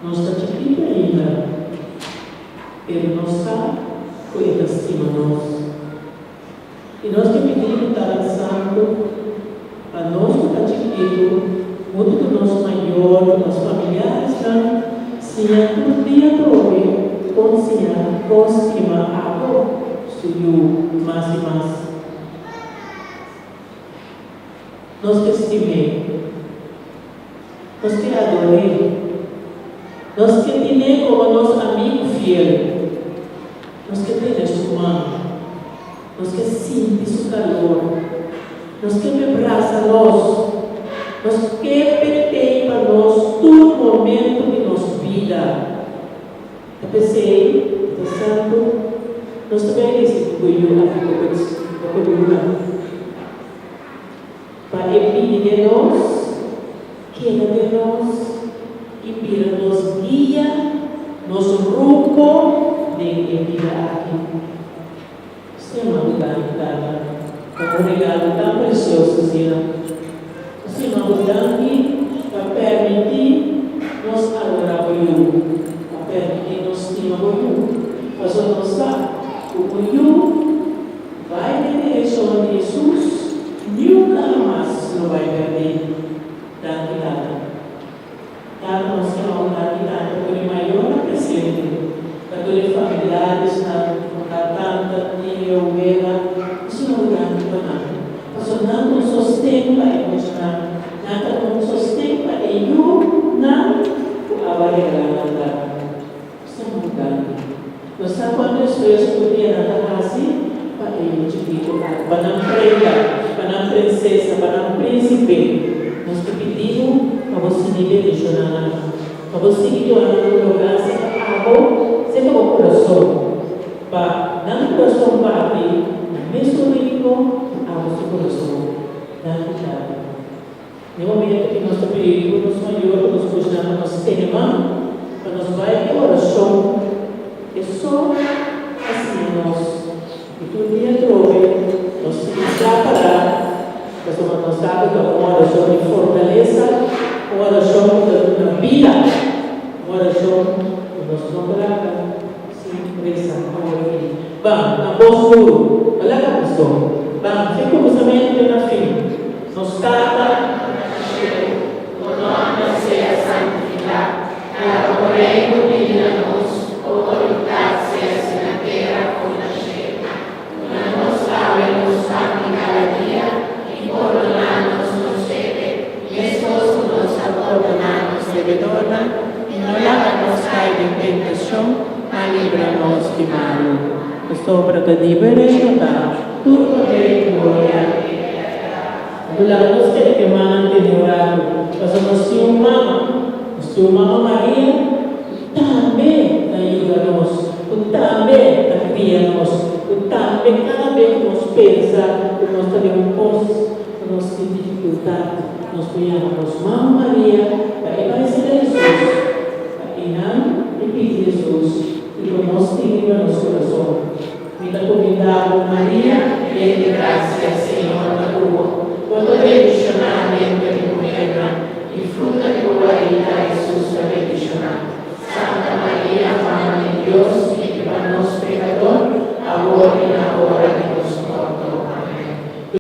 Nós está te pedindo ainda. Ele não está cuidando acima de nós. E nós te pedimos, Pai Santo, a nós que está te pedindo, muito do nosso maior, dos nossos familiares, se é um dia de hoje, consciência, água, subiu mais e mais. Nós te estimemos, nós te adoramos, nós te temos como nosso amigo fiel, nós que temos sua mão, nós que sentimos o calor, nós que me abraça nós que pertence para nós todo momento de nossa vida. Eu pensei, Santo, nós também recebemos a coluna para pedir de nós, queira de nós, e para nos guia, nosso rumo de vida aqui. Você é uma lugar, como um regalo tão precioso, Senhor. Você é uma lugar para permitir nos adorar o Senhor, para permitir nos estimar o Senhor. Mas nós sabemos que o Senhor vai na direção de Jesus, nunca mais não vai perder. Nós temos a maior presente, para familiares, na tanta, tia, ovelha, isso não é grande para nada. Mas não nos sustenta emocional, nada nos sustenta e eu não avaliará nada. Isso é muito grande. Nós sabemos quando as pessoas podiam andar assim, para ele te digo, para não prenda, para não princesa, para não príncipe. Nós te pedimos para você não direcionar, para você que olha no lugar, sempre água, sempre o coração, para não o coração para abrir, mesmo ritmo, água do coração, não cuidado. No momento que nós pedimos, nosso maior, nos puxamos, nosso irmão, para nos vai para o coração, é só assim nós, e todo dia trove, nós temos que parar. Mas nós sabemos que uma oração de fortaleza, uma oração da vida, uma oração que nós não paramos, sim, pressa, vamos, na voz duro, olha a pessoa, vamos, fica o pensamento na fim, nos cata, o nome seja santificado, o reino venha a nós, autoridade seja na terra como na terra, não nos sabe, nos sabe cada dia. Perdonarnos nos debe, y esposo nos ha perdonado devedora, y no háganos caer en tentación, mas líbranos de mal. Esta obra que libere, tu poder y gloria. Nos que mande orado, mas nossa mama Maria, também ajuda-nos, também cria-nos, também cada vez que nos pensa, que nós temos nós temos dificuldade, nós conhecemos Mãe Maria, para aparecer a Jesus, para não repetir Jesus, e por nós temos no nosso coração. Me dá convidado, Maria, e de graça, Senhor, na tua